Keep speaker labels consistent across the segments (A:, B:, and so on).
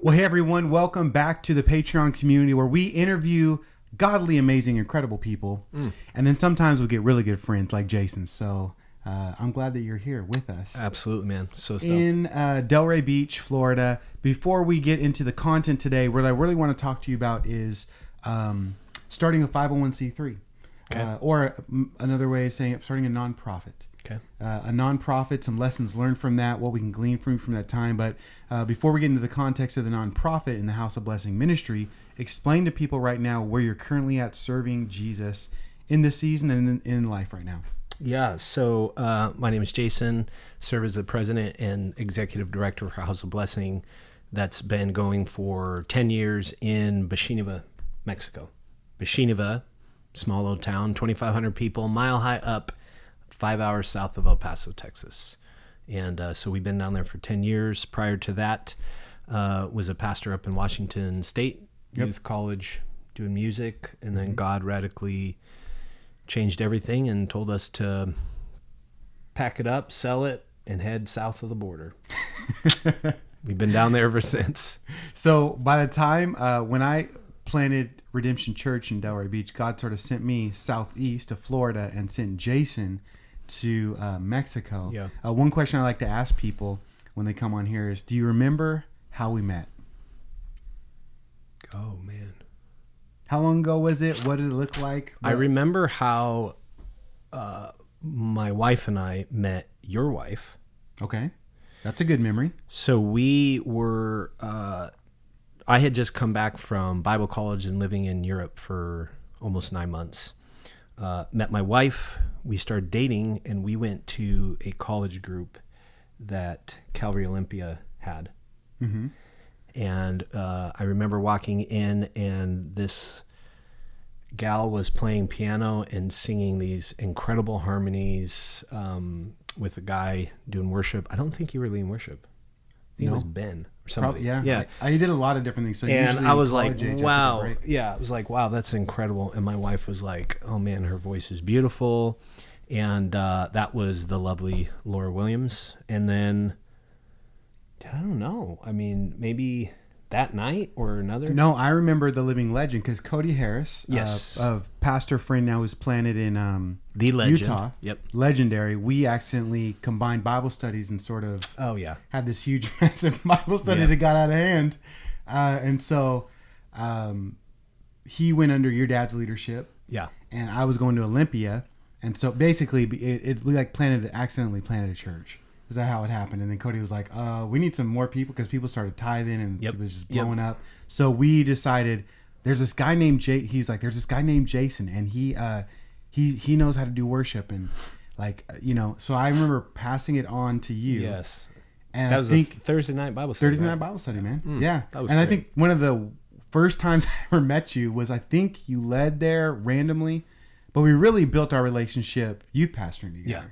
A: Well, hey everyone, welcome back to the Patreon community where we interview godly, amazing, incredible people. And then sometimes we get really good friends like Jason. So I'm glad that you're here with us.
B: Absolutely, man. So stoked.
A: In Delray Beach, Florida. Before we get into the content today, what I really want to talk to you about is starting a 501c3.
B: Okay.
A: Or another way of saying it, starting a nonprofit.
B: Okay.
A: A nonprofit, some lessons learned from that, what we can glean from that time. But before we get into the context of the nonprofit in the House of Blessing ministry, explain to people right now where you're currently at serving Jesus in this season and in life right now.
B: Yeah. So my name is Jason. Serve as the president and executive director for House of Blessing. That's been going for 10 years in Bashiniva, Mexico. Bashiniva, small little town, 2,500 people, mile high up, 5 hours south of El Paso, Texas. And so we've been down there for 10 years. Prior to that, was a pastor up in Washington State, Youth College, doing music. And then God radically changed everything and told us to pack it up, sell it, and head south of the border. We've been down there ever since.
A: So by the time when I planted Redemption Church in Delray Beach, God sort of sent me southeast to Florida and sent Jason to Mexico.
B: Yeah.
A: One question I like to ask people when they come on here is, do you remember how we met?
B: Oh, man.
A: How long ago was it? What did it look like?
B: I remember how my wife and I met your wife.
A: Okay. That's a good memory.
B: So we were, I had just come back from Bible college and living in Europe for almost 9 months. Met my wife, we started dating, and we went to a college group that Calvary Olympia had.
A: Mm-hmm.
B: And I remember walking in, and this gal was playing piano and singing these incredible harmonies with a guy doing worship. I don't think you were leading worship. I think it was Ben or somebody.
A: Yeah. I did a lot of different things. So
B: and I was like,
A: age,
B: wow. Yeah, I was like, wow, that's incredible. And my wife was like, oh man, her voice is beautiful. And that was the lovely Laura Williams. And then, I don't know. I mean, maybe that night or another?
A: No, I remember the living legend because Cody Harris,
B: yes,
A: a pastor friend now who's planted in
B: the legend.
A: Utah.
B: Yep.
A: Legendary. We accidentally combined Bible studies and sort of had this huge, massive Bible study that got out of hand. And so he went under your dad's leadership.
B: Yeah.
A: And I was going to Olympia. And so basically we like accidentally planted a church. Is that how it happened? And then Cody was like, we need some more people because people started tithing and it was just blowing up. So we decided there's this guy named there's this guy named Jason, and he knows how to do worship. And so I remember passing it on to you.
B: Yes.
A: And
B: that was a Thursday night Bible study.
A: Thursday night Bible study, man. Yeah.
B: That was
A: and
B: great.
A: I think one of the first times I ever met you was I think you led there randomly, but we really built our relationship youth pastoring together.
B: Yeah.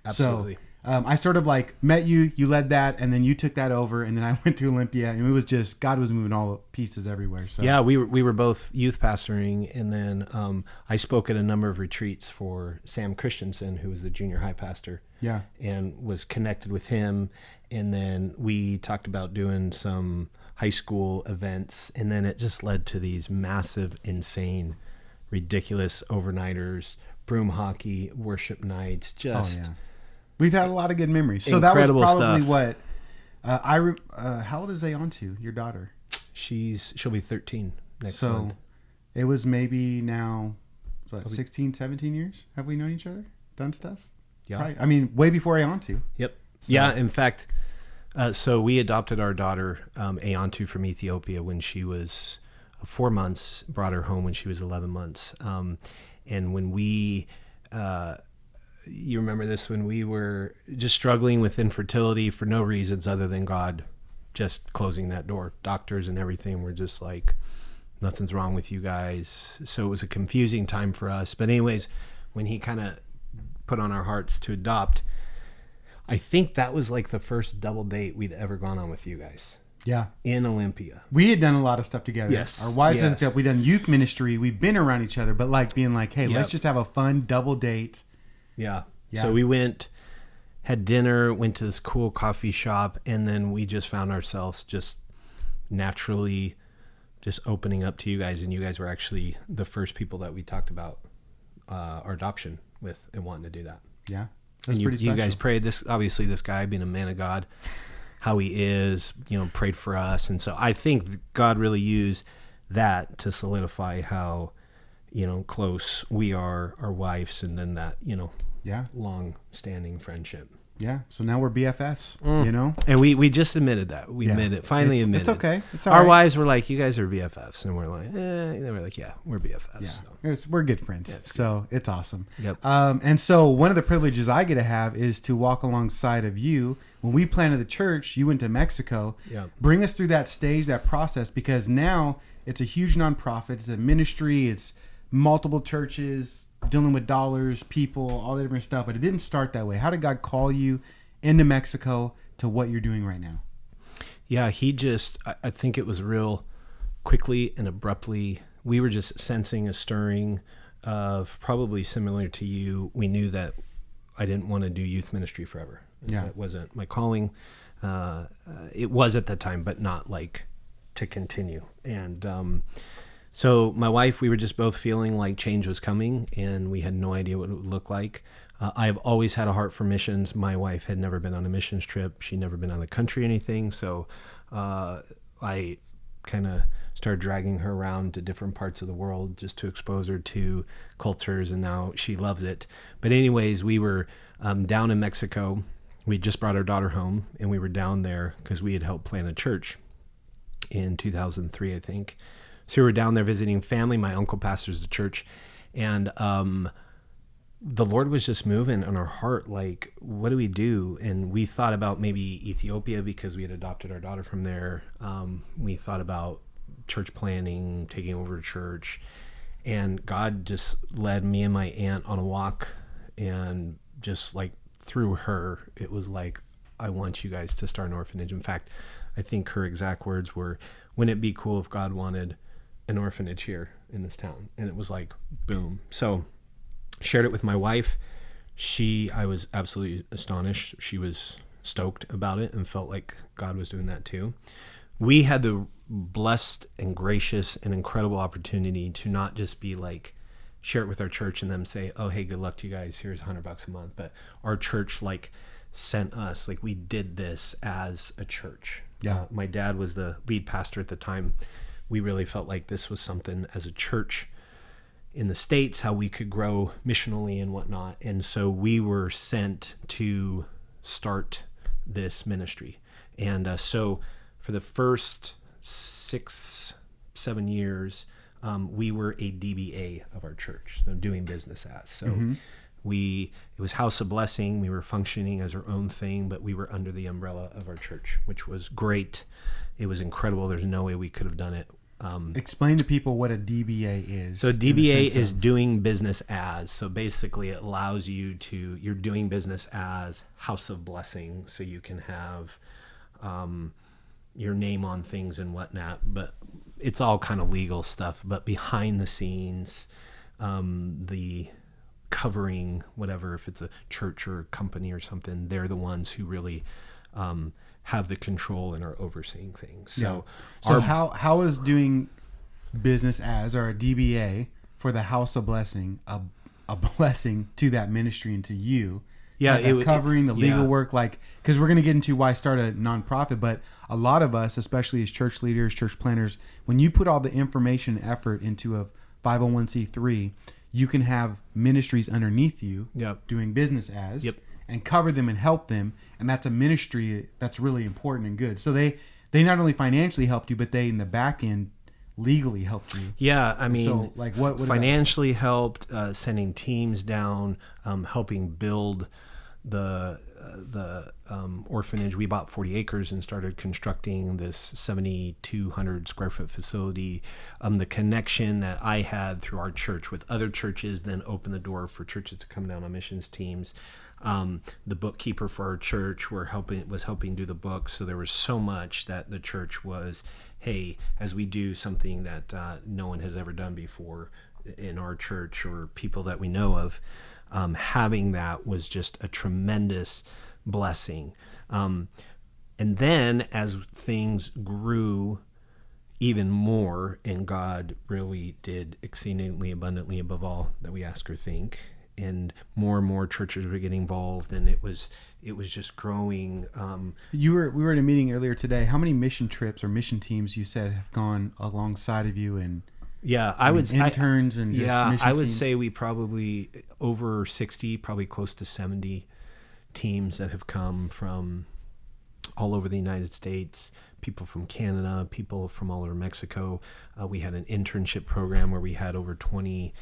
B: Absolutely.
A: So, I sort of met you led that, and then you took that over, and then I went to Olympia, and it was just, God was moving all the pieces everywhere. So
B: yeah, we were both youth pastoring, and then I spoke at a number of retreats for Sam Christensen, who was the junior high pastor.
A: Yeah.
B: And was connected with him, and then we talked about doing some high school events, and then it just led to these massive, insane, ridiculous overnighters, broom hockey, worship nights, just...
A: Oh, yeah. We've had a lot of good memories. So
B: incredible
A: that was probably
B: stuff.
A: what how old is Ayantu, your daughter?
B: She'll be 13 next
A: month.
B: month.
A: It was maybe now 16, 17 years have we known each other? Done stuff?
B: Yeah.
A: Probably. I mean, way before Ayantu.
B: Yep.
A: So.
B: Yeah, in fact, so we adopted our daughter Ayantu from Ethiopia when she was 4 months, brought her home when she was 11 months. And when we you remember this, when we were just struggling with infertility for no reasons other than God just closing that door. Doctors and everything were just like, nothing's wrong with you guys. So it was a confusing time for us. But anyways, when he kind of put on our hearts to adopt, I think that was like the first double date we'd ever gone on with you guys.
A: Yeah.
B: In Olympia.
A: We had done a lot of stuff together.
B: Yes.
A: Our wives had stuff. We'd done youth ministry. We've been around each other, but being like, hey, let's just have a fun double date.
B: Yeah. So we went, had dinner, went to this cool coffee shop, and then we just found ourselves just naturally just opening up to you guys, and you guys were actually the first people that we talked about our adoption with and wanting to do that.
A: Yeah.
B: And you guys prayed. This obviously, this guy being a man of God, how he is, prayed for us. And so I think God really used that to solidify how, close we are, our wives, and then that, long standing friendship.
A: Yeah. So now we're BFFs,
B: And we just admitted that. We admitted, finally admitted.
A: It's okay. It's all
B: Our
A: right.
B: wives were like, you guys are BFFs. And we're like, And they were like, yeah, we're BFFs.
A: Yeah. So. We're good friends. So it's awesome.
B: Yep.
A: And so one of the privileges I get to have is to walk alongside of you. When we planted the church, you went to Mexico.
B: Yep.
A: Bring us through that stage, that process, because now it's a huge nonprofit. It's a ministry. It's multiple churches, dealing with dollars, people, all that different stuff. But it didn't start that way. How did God call you into Mexico to what you're doing right now?
B: Yeah, I think it was real quickly and abruptly. We were just sensing a stirring of, probably similar to you. We knew that I didn't want to do youth ministry forever.
A: Yeah.
B: That wasn't my calling. It was at that time, but not like to continue. And so my wife, we were just both feeling like change was coming, and we had no idea what it would look like. I have always had a heart for missions. My wife had never been on a missions trip. She'd never been out of the country or anything. So I kind of started dragging her around to different parts of the world just to expose her to cultures, and now she loves it. But anyways, we were down in Mexico. We just brought our daughter home, and we were down there because we had helped plant a church in 2003, I think. So we were down there visiting family. My uncle pastors the church, and the Lord was just moving on our heart, like, what do we do? And we thought about maybe Ethiopia because we had adopted our daughter from there. We thought about church planning, taking over a church, and God just led me and my aunt on a walk, and just like through her, it was like, I want you guys to start an orphanage. In fact, I think her exact words were, wouldn't it be cool if God wanted an orphanage here in this town? And it was like, boom. So shared it with my wife. I was absolutely astonished. She was stoked about it and felt like God was doing that too. We had the blessed and gracious and incredible opportunity to not just be like, share it with our church and them say, oh, hey, good luck to you guys. Here's $100 a month. But our church sent us, we did this as a church.
A: Yeah.
B: My dad was the lead pastor at the time. We really felt like this was something as a church in the States, how we could grow missionally and whatnot. And so we were sent to start this ministry. And so for the first 6-7 years, we were a DBA of our church, so doing business as. So it was House of Blessing. We were functioning as our own thing, but we were under the umbrella of our church, which was great. It was incredible. There's no way we could have done it.
A: Explain to people what a DBA is.
B: So DBA is doing business as. So basically it allows you're doing business as House of Blessing, so you can have your name on things and whatnot, but it's all kind of legal stuff. But behind the scenes, the covering, whatever, if it's a church or a company or something, they're the ones who really have the control and are overseeing things. So,
A: how is doing business as, or a DBA for the House of Blessing, a blessing to that ministry and to you?
B: Yeah,
A: covering the legal work, because we're going to get into why start a nonprofit, but a lot of us, especially as church leaders, church planners, when you put all the information and effort into a 501c3, you can have ministries underneath you doing business as, and cover them and help them, and that's a ministry that's really important and good. So they not only financially helped you, but they in the back end legally helped you.
B: Yeah, I mean,
A: so what
B: financially helped, sending teams down, helping build the orphanage. We bought 40 acres and started constructing this 7,200 square foot facility. The connection that I had through our church with other churches then opened the door for churches to come down on missions teams. The bookkeeper for our church was helping do the books. So there was so much that the church was, hey, as we do something that no one has ever done before in our church or people that we know of, having that was just a tremendous blessing. And then as things grew, even more, and God really did exceedingly abundantly above all that we ask or think. And more churches were getting involved, and it was just growing.
A: We were in a meeting earlier today. How many mission trips or mission teams you said have gone alongside of you? And
B: I would
A: interns and just mission
B: I would
A: teams?
B: say we probably over 60, probably close to 70 teams that have come from all over the United States, people from Canada, people from all over Mexico. We had an internship program where we had over 20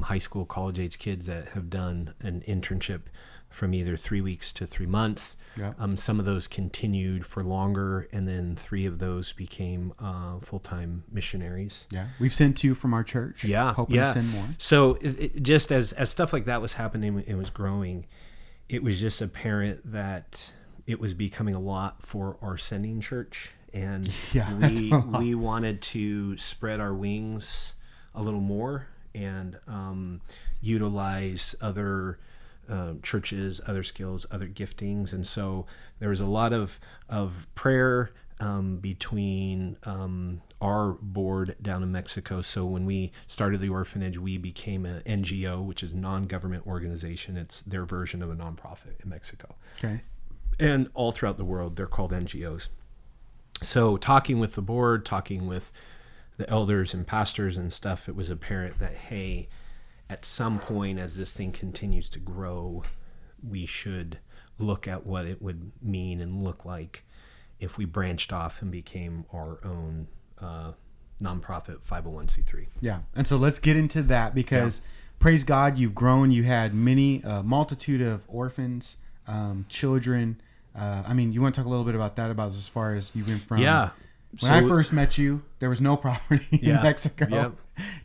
B: high school, college age kids that have done an internship from either 3 weeks to 3 months.
A: Yeah.
B: Some of those continued for longer, and then 3 of those became full-time missionaries.
A: Yeah, we've sent 2 from our church. Hoping to send more.
B: So it just as stuff like that was happening, it was growing. It was just apparent that it was becoming a lot for our sending church, and we wanted to spread our wings a little more and utilize other churches, other skills, other giftings. And so there was a lot of prayer between our board down in Mexico. So when we started the orphanage, we became an NGO, which is non-government organization. It's their version of a nonprofit in Mexico.
A: Okay.
B: And all throughout the world, they're called NGOs. So talking with the board, talking with the elders and pastors and stuff, it was apparent that, hey, at some point as this thing continues to grow, we should look at what it would mean and look like if we branched off and became our own nonprofit 501c3.
A: Yeah. And so let's get into that because praise God, you've grown. You had many, multitude of orphans, children. You want to talk a little bit about that, about as far as you went from when I first met you, there was no property in Mexico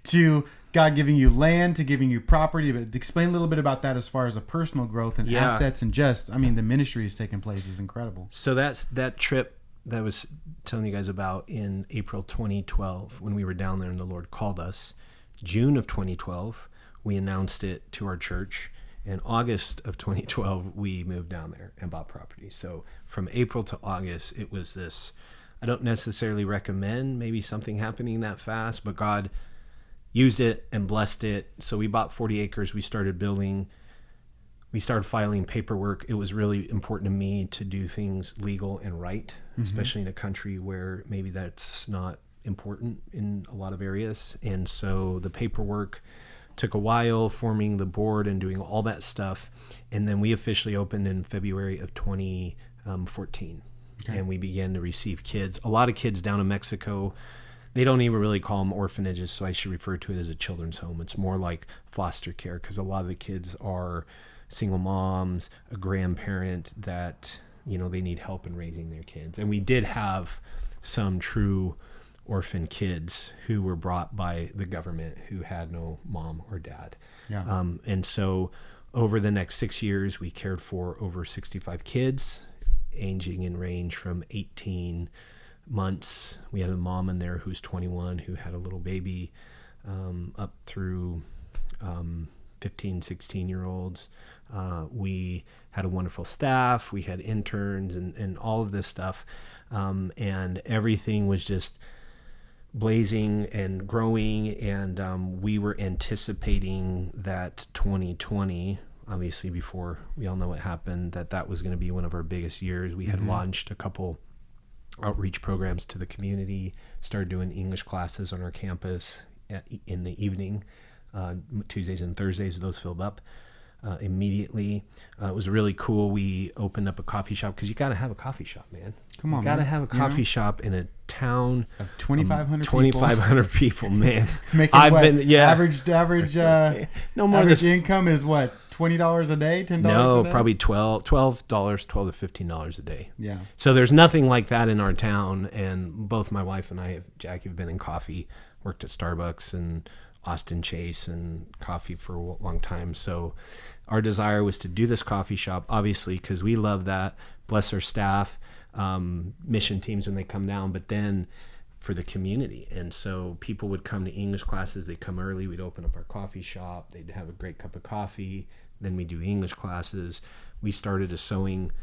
A: to God giving you land, to giving you property. But explain a little bit about that as far as the personal growth and assets and the ministry is taking place is incredible.
B: So that trip that I was telling you guys about in April 2012, when we were down there and the Lord called us. June of 2012, we announced it to our church. In August of 2012, we moved down there and bought property. So from April to August, it was this. I don't necessarily recommend maybe something happening that fast, but God used it and blessed it. So we bought 40 acres. We started building. We started filing paperwork. It was really important to me to do things legal and right, especially in a country where maybe that's not important in a lot of areas. And so the paperwork took a while, forming the board and doing all that stuff. And then we officially opened in February of 2014. Okay. And we began to receive kids. A lot of kids down in Mexico, they don't even really call them orphanages, so I should refer to it as a children's home. It's more like foster care because a lot of the kids are single moms, a grandparent that, they need help in raising their kids. And we did have some true orphan kids who were brought by the government who had no mom or dad. Yeah. And so over the next 6 years, we cared for over 65 kids, aging in range from 18 months. We had a mom in there who's 21 who had a little baby, up through 15, 16-year-olds. We had a wonderful staff. We had interns and all of this stuff. And everything was just blazing and growing, and we were anticipating that 2020, obviously before we all know what happened, that was going to be one of our biggest years. We had launched a couple outreach programs to the community, started doing English classes on our campus in the evening, Tuesdays and Thursdays. Those filled up immediately. It was really cool. We opened up a coffee shop because you got to have a coffee shop, man.
A: Come on,
B: you got to have a coffee shop in a town
A: of 2,500
B: 2,500 people, man.
A: Average
B: no more
A: average income is what, $20 a day, $10 a day?
B: No, probably $12 to $15 a day.
A: Yeah.
B: So there's nothing like that in our town, and both my wife and Jackie have been in coffee, worked at Starbucks and Austin Chase and coffee for a long time. So our desire was to do this coffee shop, obviously, because we love that. Bless our staff, mission teams when they come down, but then for the community. And so people would come to English classes. They'd come early. We'd open up our coffee shop. They'd have a great cup of coffee. Then we do English classes. We started a sewing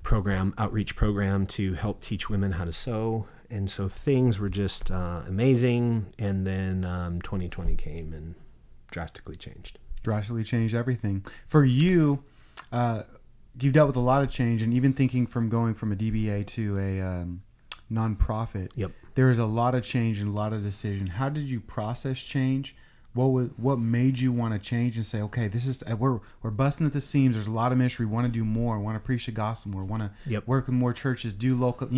B: program, outreach program to help teach women how to sew And so things were just amazing. And then 2020 came and drastically changed.
A: Drastically changed everything. For you, you've dealt with a lot of change, and even thinking from going from a DBA to a nonprofit.
B: Yep.
A: There was a lot of change and a lot of decision. How did you process change? What made you want to change and say, okay, this is we're busting at the seams. There's a lot of ministry. We want to do more. Want to preach the gospel more. Want to work with more churches. Do local.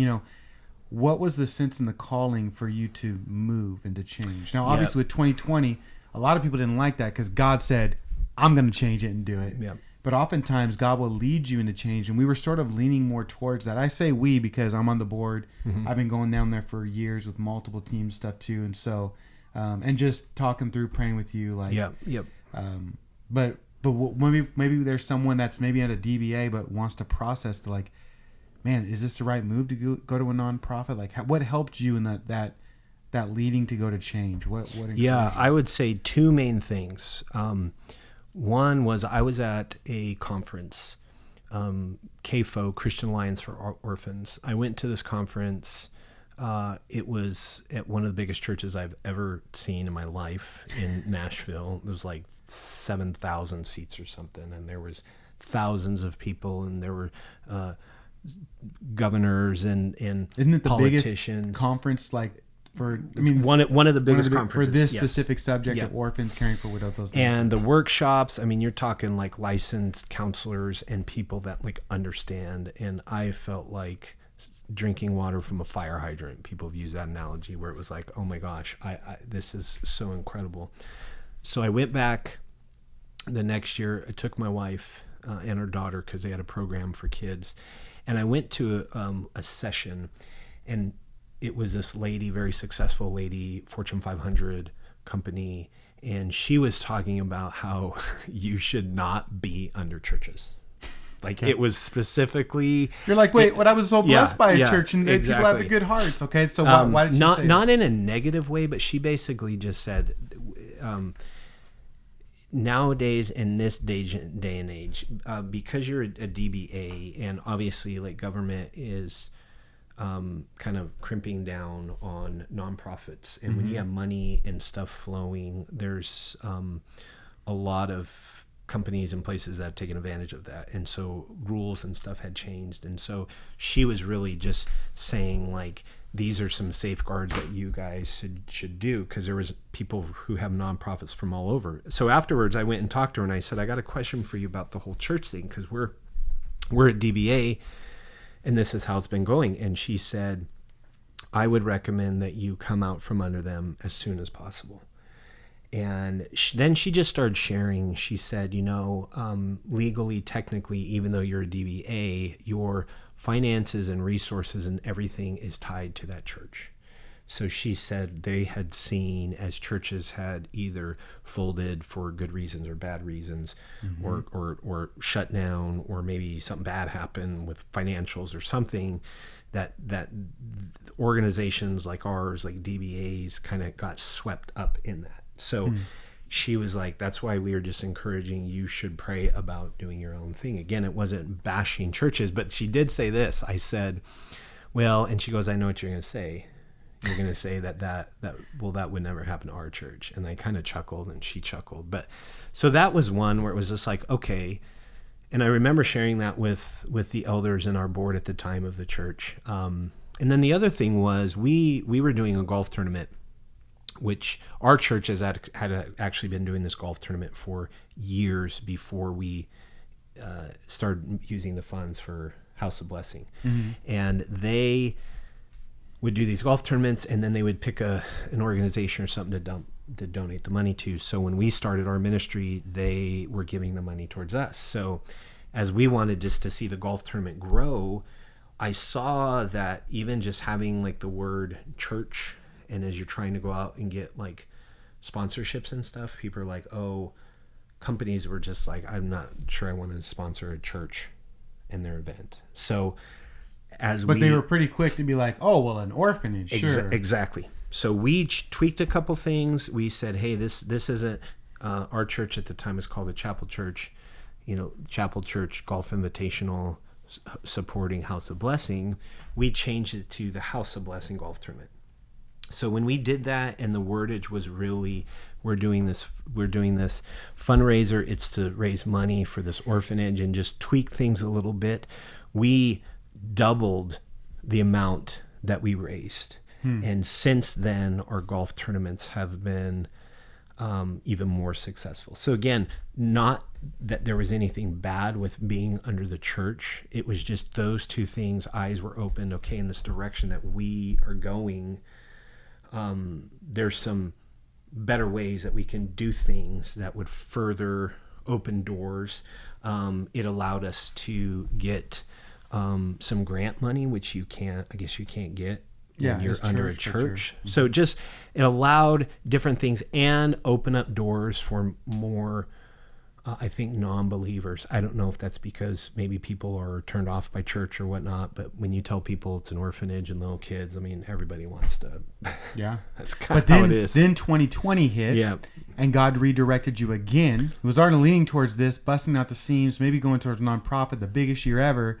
A: What was the sense and the calling for you to move and to change? Now, obviously, with 2020, a lot of people didn't like that because God said, "I'm going to change it and do it."
B: Yeah.
A: But oftentimes, God will lead you into change, and we were sort of leaning more towards that. I say we because I'm on the board. Mm-hmm. I've been going down there for years with multiple team stuff too, and so. And just talking through, praying with you, like, but maybe there's someone that's maybe at a DBA but wants to process to like, man, is this the right move to go to a nonprofit? Like, what helped you in that leading to go to change? What
B: I would say two main things. One was I was at a conference, CAFO, Christian Alliance for Orphans. I went to this conference. It was at one of the biggest churches I've ever seen in my life in Nashville. It was like 7,000 seats or something, and there was thousands of people, and there were governors and
A: isn't it the
B: politicians.
A: Biggest conference like for? I
B: mean, one of the biggest conferences
A: for this specific subject of orphans, caring for widows. Those
B: and the workshops. I mean, you're talking like licensed counselors and people that like understand. And I felt like drinking water from a fire hydrant. People have used that analogy where it was like, oh my gosh, this is so incredible. So I went back the next year. I took my wife and her daughter because they had a program for kids, and I went to a session, and it was this lady, very successful lady, Fortune 500 company, and she was talking about how you should not be under churches. Like it was specifically.
A: You're like, wait, what? I was so blessed by a church, and people have the good hearts. Okay, so why did you say
B: not that? In a negative way, but she basically just said, nowadays in this day and age, because you're a DBA, and obviously like government is kind of crimping down on nonprofits, and when you have money and stuff flowing, there's a lot of companies and places that have taken advantage of that, and so rules and stuff had changed. And so she was really just saying like, these are some safeguards that you guys should do, because there was people who have nonprofits from all over. So afterwards I went and talked to her, and I said, I got a question for you about the whole church thing, because we're at DBA and this is how it's been going. And she said, I would recommend that you come out from under them as soon as possible. And then she just started sharing. She said, legally, technically, even though you're a DBA, your finances and resources and everything is tied to that church. So she said they had seen as churches had either folded for good reasons or bad reasons, or shut down, or maybe something bad happened with financials or something, that organizations like ours, like DBAs, kind of got swept up in that. So she was like, that's why we were just encouraging you should pray about doing your own thing. Again, it wasn't bashing churches, but she did say this. I said, well, and she goes, I know what you're going to say. You're going to say that would never happen to our church. And I kind of chuckled, and she chuckled. But so that was one where it was just like, okay. And I remember sharing that with the elders and our board at the time of the church. And then the other thing was we were doing a golf tournament, which our church had actually been doing this golf tournament for years before we started using the funds for House of Blessing. And they would do these golf tournaments, and then they would pick an organization or something to donate the money to. So when we started our ministry, they were giving the money towards us. So as we wanted just to see the golf tournament grow, I saw that even just having like the word church, and as you're trying to go out and get like sponsorships and stuff, people are like, oh, companies were just like, I'm not sure I want to sponsor a church in their event. So but they were pretty quick to be like, oh, well, an orphanage, sure. Exactly. So we tweaked a couple things. We said, hey, this isn't, our church at the time was called the Chapel Church, Chapel Church Golf Invitational supporting House of Blessing, we changed it to the House of Blessing Golf Tournament. So when we did that, and the wordage was really, we're doing this fundraiser, it's to raise money for this orphanage and just tweak things a little bit, we doubled the amount that we raised. And since then, our golf tournaments have been even more successful. So again, not that there was anything bad with being under the church. It was just those two things. Eyes were opened. Okay, in this direction that we are going, there's some better ways that we can do things that would further open doors. It allowed us to get some grant money, which you can't get. When you're under a church. So it allowed different things and open up doors for more, I think, non-believers. I don't know if that's because maybe people are turned off by church or whatnot, but when you tell people it's an orphanage and little kids, I mean, everybody wants to. Yeah. That's kind of how it is.
A: Then 2020 hit, and God redirected you again. It was already leaning towards this, busting out the seams, maybe going towards nonprofit, the biggest year ever.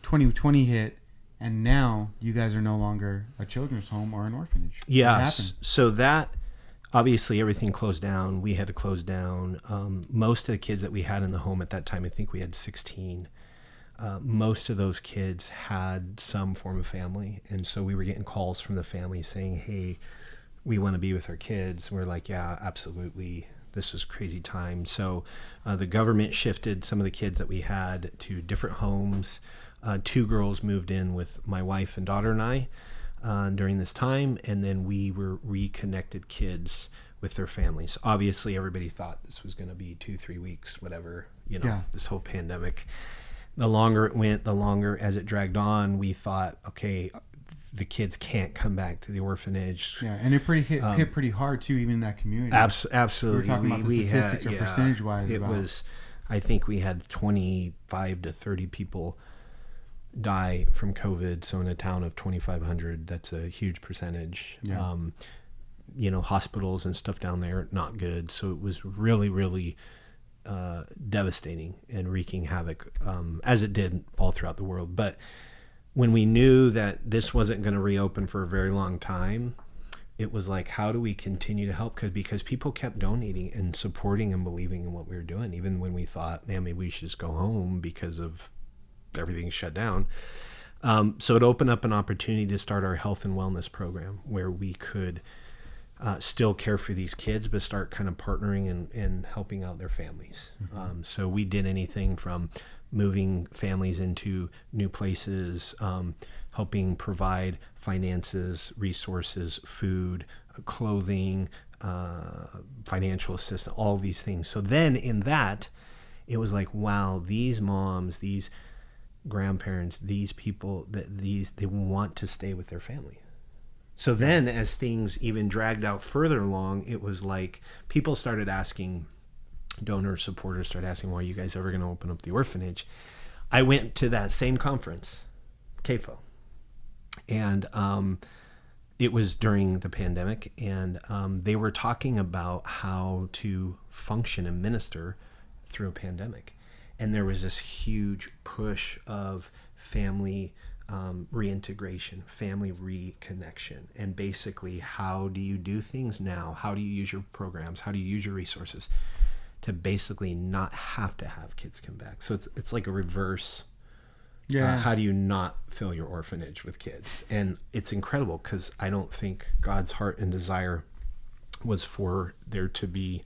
A: 2020 hit. And now you guys are no longer a children's home or an orphanage.
B: Yeah. So that, obviously, everything closed down. We had to close down. Most of the kids that we had in the home at that time, I think we had 16. Most of those kids had some form of family. And so we were getting calls from the family saying, hey, we want to be with our kids. And we're like, yeah, absolutely. This is crazy time. So the government shifted some of the kids that we had to different homes. 2 girls moved in with my wife and daughter and I during this time, and then we were reconnected kids with their families. Obviously, everybody thought this was going to be 2-3 weeks, whatever, this whole pandemic. The longer it went, the longer as it dragged on, we thought, okay, the kids can't come back to the orphanage.
A: Yeah, and it hit pretty hard, too, even in that community.
B: Absolutely.
A: We were talking about the statistics or percentage-wise.
B: It was, I think we had 25 to 30 people die from COVID. So in a town of 2,500, that's a huge percentage. Yeah. Hospitals and stuff down there, not good. So it was really, really devastating and wreaking havoc, as it did all throughout the world. But when we knew that this wasn't going to reopen for a very long time, it was like, how do we continue to help? Because people kept donating and supporting and believing in what we were doing, even when we thought, man, maybe we should just go home because of everything shut down. So it opened up an opportunity to start our health and wellness program where we could still care for these kids, but start kind of partnering and helping out their families. Mm-hmm. So we did anything from moving families into new places, helping provide finances, resources, food, clothing, financial assistance, all these things. So then in that, it was like, wow, these moms, these grandparents, these people, they want to stay with their family. So then as things even dragged out further along, it was like people started asking, donors, supporters started asking, well, are you guys ever going to open up the orphanage? I went to that same conference, CAFO, and it was during the pandemic, and they were talking about how to function and minister through a pandemic. And there was this huge push of family reintegration, family reconnection, and basically, how do you do things now? How do you use your programs? How do you use your resources to basically not have to have kids come back? So it's like a reverse. Yeah. How do you not fill your orphanage with kids? And it's incredible because I don't think God's heart and desire was for there to be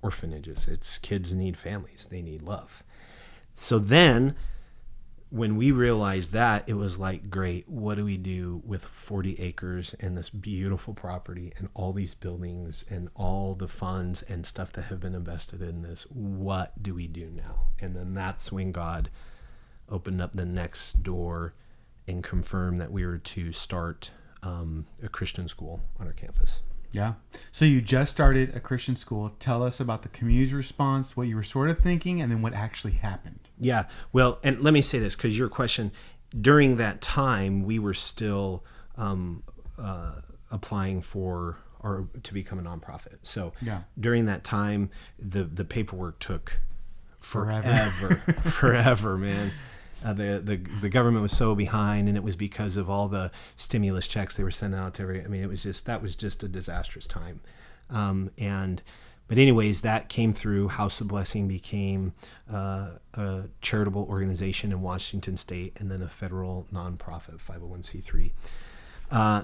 B: orphanages. It's kids need families. They need love. So then when we realized that, it was like, great, what do we do with 40 acres and this beautiful property and all these buildings and all the funds and stuff that have been invested in this? What do we do now? And then that's when God opened up the next door and confirmed that we were to start a Christian school on our campus.
A: Yeah. So you just started a Christian school. Tell us about the community's response, what you were sort of thinking, and then what actually happened.
B: Yeah. Well, and let me say this, because your question, during that time, we were still applying for or to become a nonprofit. So during that time, the paperwork took forever, man. The government was so behind, and it was because of all the stimulus checks they were sending out to every. I mean, that was just a disastrous time. But anyways, that came through. House of Blessing became a charitable organization in Washington State, and then a federal nonprofit 501c3.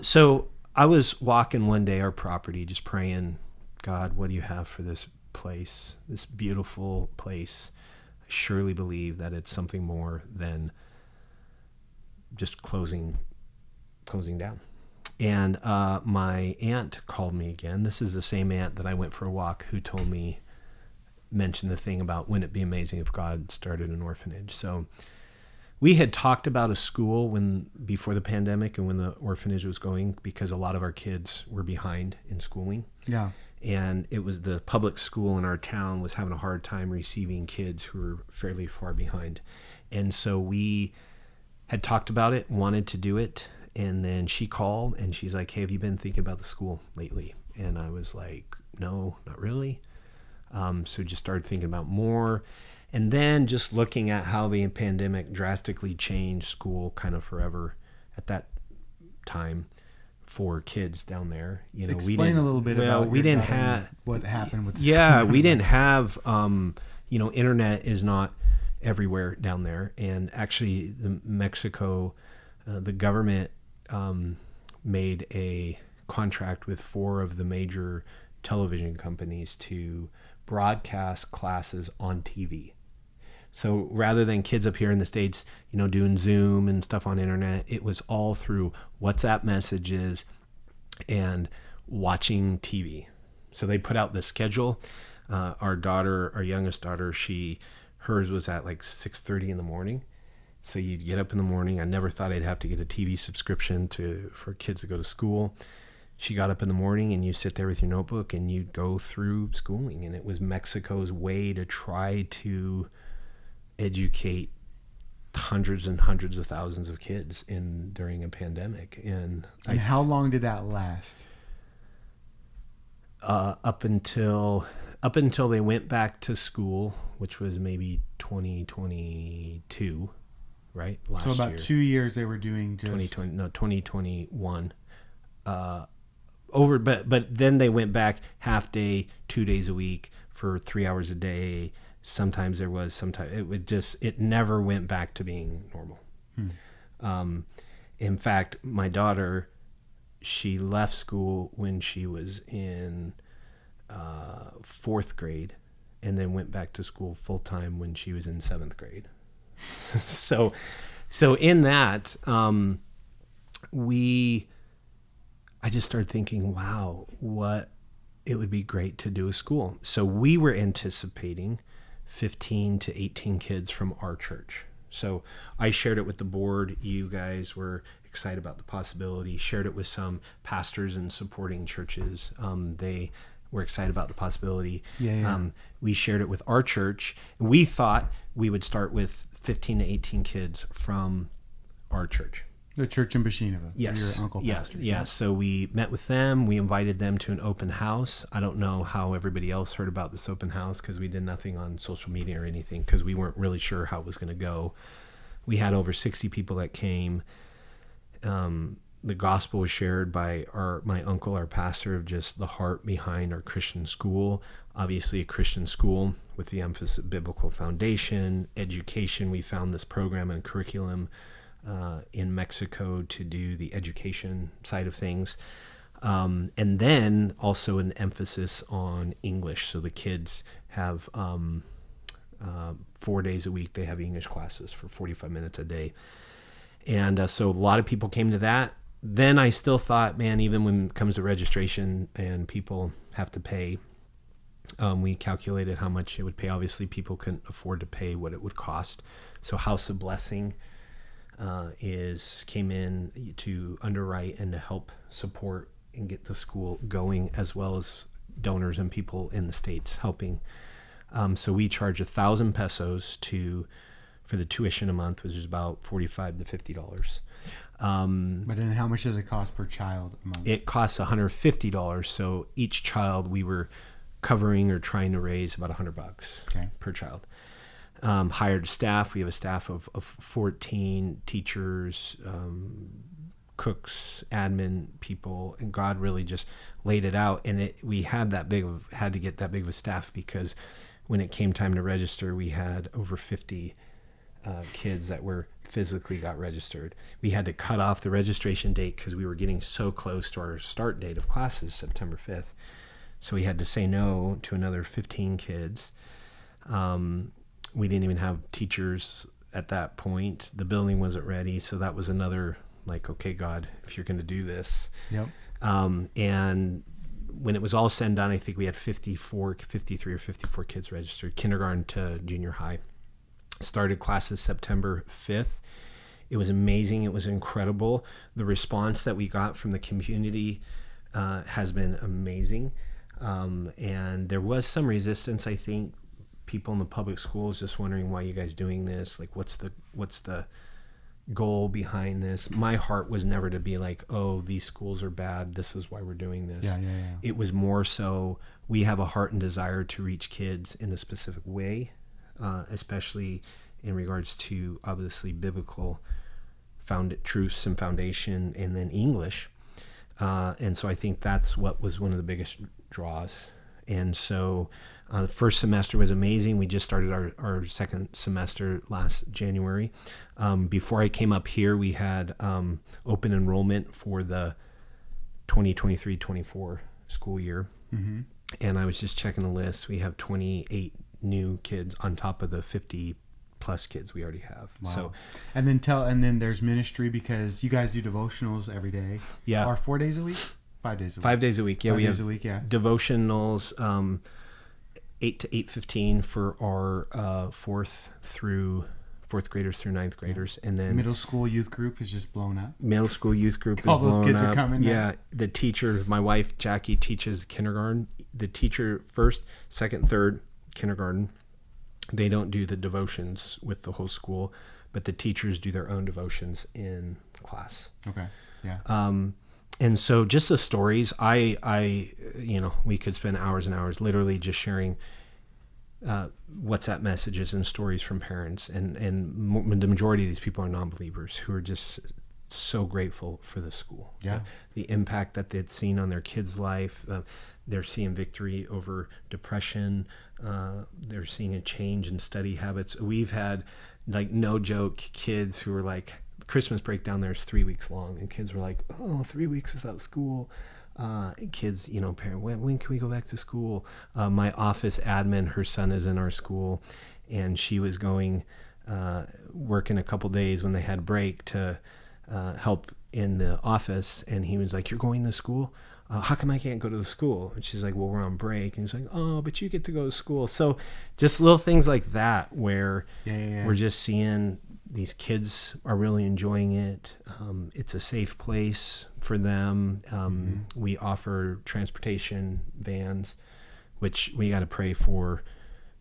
B: So I was walking one day our property, just praying, God, what do you have for this place, this beautiful place? I surely believe that it's something more than just closing down. And my aunt called me again. This is the same aunt that I went for a walk who mentioned the thing about wouldn't it be amazing if God started an orphanage. So we had talked about a school before the pandemic and when the orphanage was going, because a lot of our kids were behind in schooling.
A: Yeah.
B: And it was the public school in our town was having a hard time receiving kids who were fairly far behind. And so we had talked about it, wanted to do it. And then she called and she's like, hey, have you been thinking about the school lately? And I was like, no, not really. So just started thinking about more. And then just looking at how the pandemic drastically changed school kind of forever at that time for kids down there. You know,
A: Explain a little bit about
B: we didn't have
A: what happened with the
B: yeah,
A: school.
B: we didn't have internet is not everywhere down there. And actually Mexico, the government made a contract with 4 of the major television companies to broadcast classes on TV. So rather than kids up here in the States, doing Zoom and stuff on internet, it was all through WhatsApp messages and watching TV. So they put out the schedule. Our youngest daughter, hers was at like 6:30 in the morning. So you'd get up in the morning. I never thought I'd have to get a TV subscription for kids to go to school. She got up in the morning and you sit there with your notebook and you go through schooling. And it was Mexico's way to try to educate hundreds and hundreds of thousands of kids during a pandemic. And
A: how long did that last?
B: Up until they went back to school, which was maybe 2022, right?
A: So about year. 2 years they were doing just
B: 2021. But then they went back half day, 2 days a week for 3 hours a day. Sometimes it never went back to being normal. In fact, my daughter, she left school when she was in 4th grade and then went back to school full time when she was in 7th grade. So in that, I just started thinking, wow, it would be great to do a school. So we were anticipating 15 to 18 kids from our church. So I shared it with the board. You guys were excited about the possibility, shared it with some pastors and supporting churches. They were excited about the possibility.
A: Yeah.
B: We shared it with our church. We thought we would start with 15 to 18 kids from our church.
A: The church in Basheenova.
B: Yes.
A: Your uncle pastor.
B: Yeah. So we met with them. We invited them to an open house. I don't know how everybody else heard about this open house because we did nothing on social media or anything because we weren't really sure how it was going to go. We had over 60 people that came. The gospel was shared by my uncle, our pastor, of just the heart behind our Christian school. Obviously a Christian school with the emphasis of biblical foundation, education. We found this program and curriculum in Mexico to do the education side of things. And then also an emphasis on English. So the kids have 4 days a week, they have English classes for 45 minutes a day. And so a lot of people came to that. Then I still thought, man, even when it comes to registration and people have to pay, we calculated how much it would pay. Obviously, people couldn't afford to pay what it would cost. So House of Blessing came in to underwrite and to help support and get the school going, as well as donors and people in the States helping. So we charge 1,000 pesos for the tuition a month, which is about $45 to $50.
A: But then how much does it cost per child a month?
B: It costs $150. So each child we were covering or trying to raise about $100 per child. hired staff. We have a staff of 14 teachers, cooks, admin people, and God really just laid it out. And we had to get that big of a staff because when it came time to register, we had over 50 kids that were physically got registered. We had to cut off the registration date because we were getting so close to our start date of classes, September 5th. So we had to say no to another 15 kids. We didn't even have teachers at that point. The building wasn't ready. So that was another, like, okay, God, if you're going to do this.
A: Yep.
B: And when it was all said and done, I think we had 53 or 54 kids registered, kindergarten to junior high. Started classes September 5th. It was amazing. It was incredible. The response that we got from the community has been amazing. And there was some resistance, I think. People in the public schools just wondering, why are you guys doing this? Like, what's the goal behind this? My heart was never to be like, oh, these schools are bad, this is why we're doing this.
A: Yeah.
B: It was more so we have a heart and desire to reach kids in a specific way, especially in regards to obviously biblical truths and foundation, and then English. And so I think that's what was one of the biggest draws. And so the first semester was amazing. We just started our second semester last January. Before I came up here, we had open enrollment for the 2023-24 school year. Mm-hmm. And I was just checking the list. We have 28 new kids on top of the 50 plus kids we already have.
A: Wow.
B: So,
A: and then there's ministry, because you guys do devotionals every day.
B: Yeah.
A: Or 4 days a week? 5 days a week.
B: 5 days a week. Yeah,
A: 5
B: we
A: days
B: have
A: a week, yeah.
B: Devotionals, 8 to 8:15 for our fourth graders through ninth graders, and then
A: middle school youth group is just blown up.
B: Middle school youth group is
A: all those
B: blown
A: kids
B: up.
A: Are coming.
B: Yeah, the teacher, my wife Jackie, teaches kindergarten. The teacher, first, second, third kindergarten, they don't do the devotions with the whole school, but the teachers do their own devotions in class.
A: Okay. Yeah.
B: And so just the stories, I we could spend hours and hours literally just sharing WhatsApp messages and stories from parents. And the majority of these people are non-believers who are just so grateful for the school.
A: Yeah.
B: The impact that they'd seen on their kids' life. They're seeing victory over depression. They're seeing a change in study habits. We've had, like, no joke, kids who were like, Christmas break down there is 3 weeks long, and kids were like, oh, 3 weeks without school. Kids, parent, when can we go back to school? My office admin, her son is in our school, and she was going, working a couple days when they had break to help in the office, and he was like, you're going to school? How come I can't go to the school? And she's like, well, we're on break. And he's like, oh, but you get to go to school. So just little things like that where we're just seeing these kids are really enjoying it. It's a safe place for them. We offer transportation vans, which we got to pray for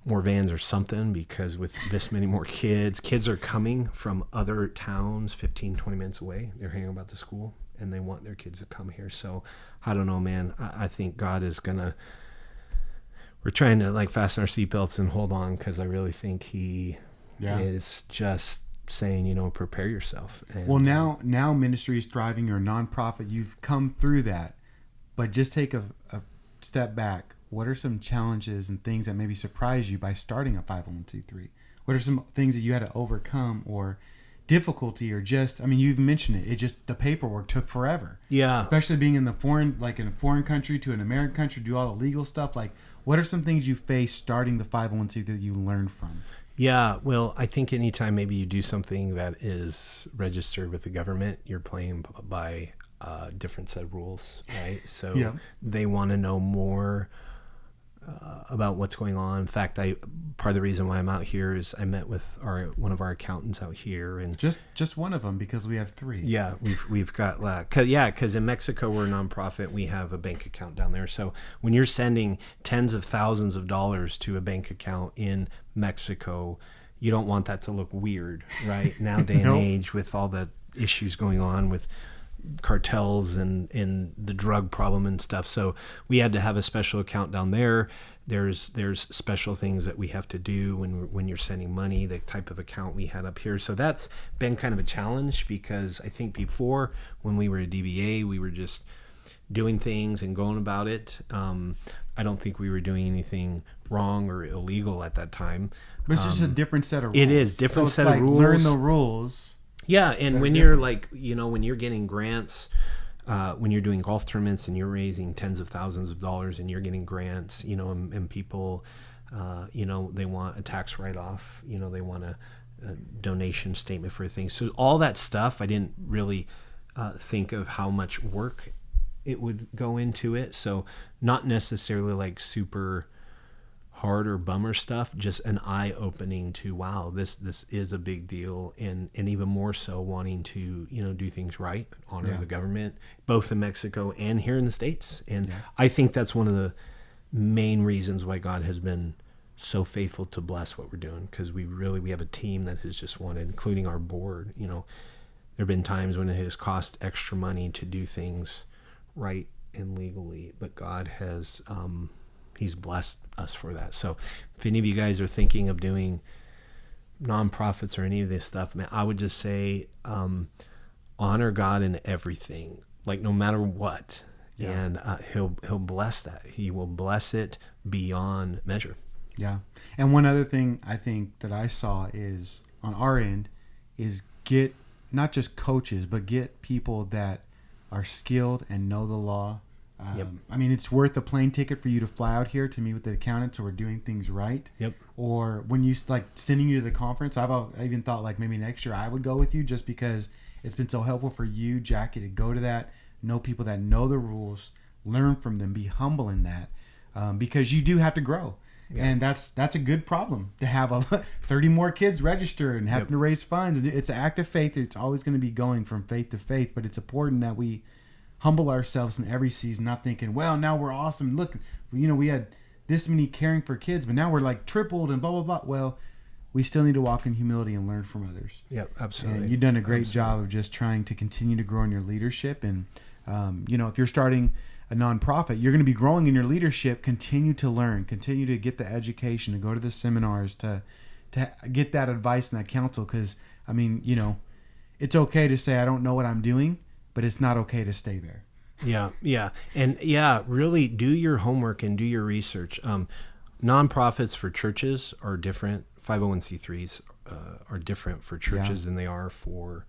B: more vans or something, because with this many more kids are coming from other towns 15, 20 minutes away. They're hearing about the school and they want their kids to come here. So I don't know, man. I think God is we're trying to, like, fasten our seatbelts and hold on, because I really think he is just saying, prepare yourself. And,
A: well, now ministry is thriving, or nonprofit. You've come through that, but just take a step back. What are some challenges and things that maybe surprise you by starting a 501c3? What are some things that you had to overcome, or difficulty, or just, you've mentioned it. It just, the paperwork took forever.
B: Yeah.
A: Especially being in a foreign country to an American country, do all the legal stuff. Like, what are some things you faced starting the 501c3 that you learned from?
B: Yeah, well, I think anytime maybe you do something that is registered with the government, you're playing by a different set of rules, right? So they want to know more about what's going on. In fact, part of the reason why I'm out here is I met with one of our accountants out here, and
A: just one of them, because we have 3.
B: Yeah, we've got because in Mexico we're a nonprofit. We have a bank account down there. So when you're sending tens of thousands of dollars to a bank account in Mexico, you don't want that to look weird, right? Now day and age, with all the issues going on with cartels and the drug problem and stuff. So we had to have a special account down there. There's special things that we have to do when you're sending money, the type of account we had up here. So that's been kind of a challenge, because I think before, when we were a DBA, we were just doing things and going about it. I don't think we were doing anything wrong or illegal at that time.
A: But it's just a different set of rules.
B: It is different set of rules.
A: Learn the rules.
B: Yeah, and when you're like, when you're getting grants, when you're doing golf tournaments and you're raising tens of thousands of dollars and you're getting grants, and people, they want a tax write-off, they want a donation statement for things. So all that stuff, I didn't really think of how much work it would go into it. So not necessarily like super hard or bummer stuff, just an eye-opening to, wow, this is a big deal, and even more so wanting to do things right, honor the government, both in Mexico and here in the States. And I think that's one of the main reasons why God has been so faithful to bless what we're doing, because we have a team that has just wanted, including our board. There have been times when it has cost extra money to do things right and legally, but God has He's blessed us for that. So if any of you guys are thinking of doing nonprofits or any of this stuff, man, I would just say honor God in everything, like no matter what. Yeah. And he'll bless that. He will bless it beyond measure.
A: Yeah. And one other thing I think that I saw is on our end is get not just coaches, but get people that are skilled and know the law. I mean, it's worth a plane ticket for you to fly out here to meet with the accountant, so we're doing things right.
B: Yep.
A: Or when you sending you to the conference, I even thought like maybe next year I would go with you, just because it's been so helpful for you, Jackie, to go to that, know people that know the rules, learn from them, be humble in that, because you do have to grow. Yeah. And that's a good problem to have 30 more kids register and having to raise funds. It's an act of faith. It's always going to be going from faith to faith, but it's important that we humble ourselves in every season, not thinking, well, now we're awesome. Look, we had this many caring for kids, but now we're like tripled and blah, blah, blah. Well, we still need to walk in humility and learn from others.
B: Yep, absolutely.
A: And you've done a great job of just trying to continue to grow in your leadership. And, if you're starting a nonprofit, you're going to be growing in your leadership. Continue to learn, continue to get the education, to go to the seminars, to get that advice and that counsel. Because, it's okay to say, I don't know what I'm doing, but it's not okay to stay there.
B: Yeah. And really do your homework and do your research. Nonprofits for churches are different. 501c3s are different for churches than they are for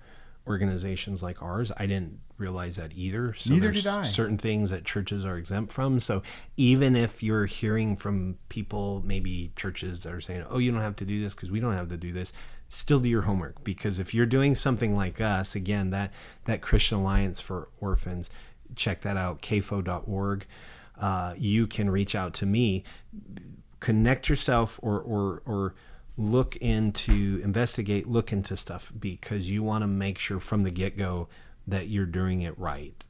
B: organizations like ours. I didn't realize that either. So
A: Neither did I.
B: Certain things that churches are exempt from. So even if you're hearing from people, maybe churches that are saying, oh, you don't have to do this because we don't have to do this, still do your homework. Because if you're doing something like us, again, that Christian Alliance for Orphans, check that out, kfo.org. You can reach out to me, connect yourself, or look into stuff, because you want to make sure from the get-go that you're doing it right.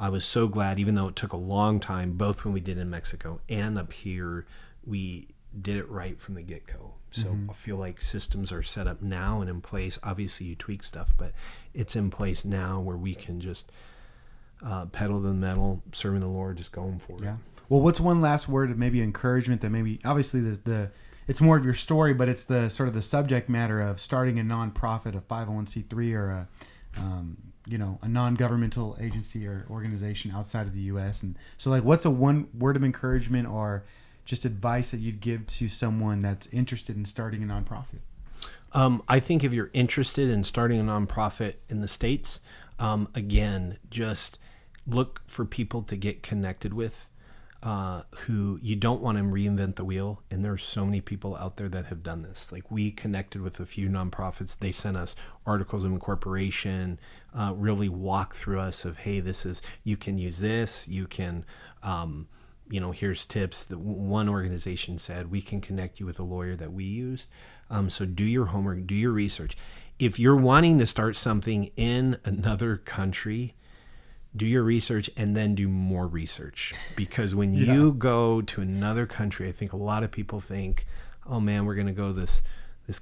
B: I was so glad, even though it took a long time, both when we did in Mexico and up here, we did it right from the get-go. So I feel like systems are set up now and in place. Obviously you tweak stuff, but it's in place now where we can just pedal to the metal, serving the Lord, just going for it.
A: Yeah. Well, what's one last word of maybe encouragement that maybe, obviously it's more of your story, but it's the sort of the subject matter of starting a nonprofit, a 501c3, or a non-governmental agency or organization outside of the U.S. And so, like, what's a one word of encouragement or just advice that you'd give to someone that's interested in starting a nonprofit?
B: I think if you're interested in starting a nonprofit in the States, again, just look for people to get connected with. Who you don't want to reinvent the wheel. And there are so many people out there that have done this. Like, we connected with a few nonprofits. They sent us articles of incorporation, really walk through us of, hey, you can use this, you can, here's tips. One organization said, we can connect you with a lawyer that we used. So do your homework, do your research. If you're wanting to start something in another country, do your research and then do more research, because when you go to another country, I think a lot of people think, oh man, we're going to go this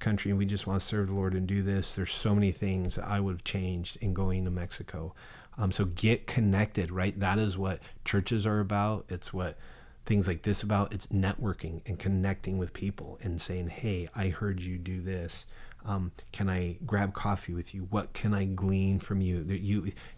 B: country and we just want to serve the Lord and do this. There's so many things I would have changed in going to Mexico. So get connected, right? That is what churches are about. It's what things like this about. It's networking and connecting with people and saying, hey, I heard you do this. Can I grab coffee with you? What can I glean from you?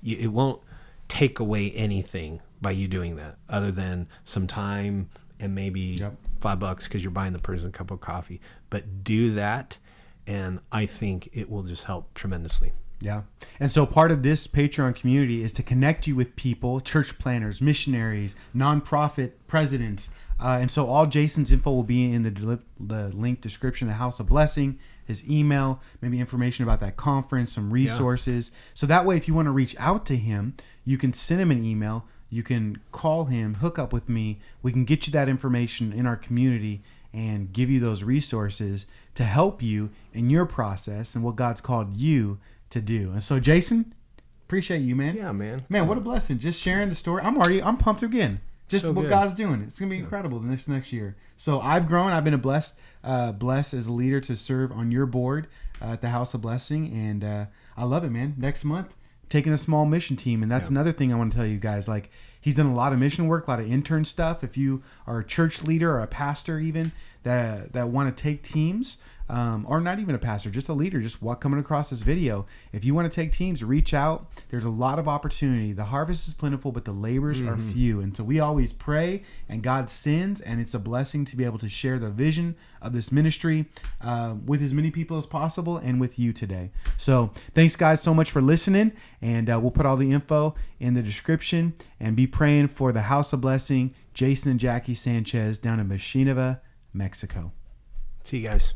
B: It won't take away anything by you doing that, other than some time and maybe $5 because you're buying the person a cup of coffee. But do that, and I think it will just help tremendously.
A: Yeah. And so part of this Patreon community is to connect you with people, church planners, missionaries, nonprofit presidents. And so all Jason's info will be in the link description, the House of Blessing, his email, maybe information about that conference, some resources. Yeah. So that way, if you want to reach out to him, you can send him an email. You can call him, hook up with me. We can get you that information in our community and give you those resources to help you in your process and what God's called you to do. And so, Jason, appreciate you, man.
B: Yeah, man.
A: Man, what a blessing. Just sharing the story. I'm pumped again. Just so what God's doing. It's going to be incredible this next year. So I've grown. I've been blessed as a leader to serve on your board at the House of Blessing. And I love it, man. Next month, taking a small mission team. And that's another thing I want to tell you guys. Like, he's done a lot of mission work, a lot of intern stuff. If you are a church leader or a pastor even that want to take teams, or not even a pastor, just a leader, just coming across this video. If you want to take teams, reach out. There's a lot of opportunity. The harvest is plentiful, but the laborers are few. And so we always pray, and God sends, and it's a blessing to be able to share the vision of this ministry with as many people as possible and with you today. So thanks, guys, so much for listening, and we'll put all the info in the description, and be praying for the House of Blessing, Jason and Jackie Sanchez down in Machineva, Mexico.
B: See you guys.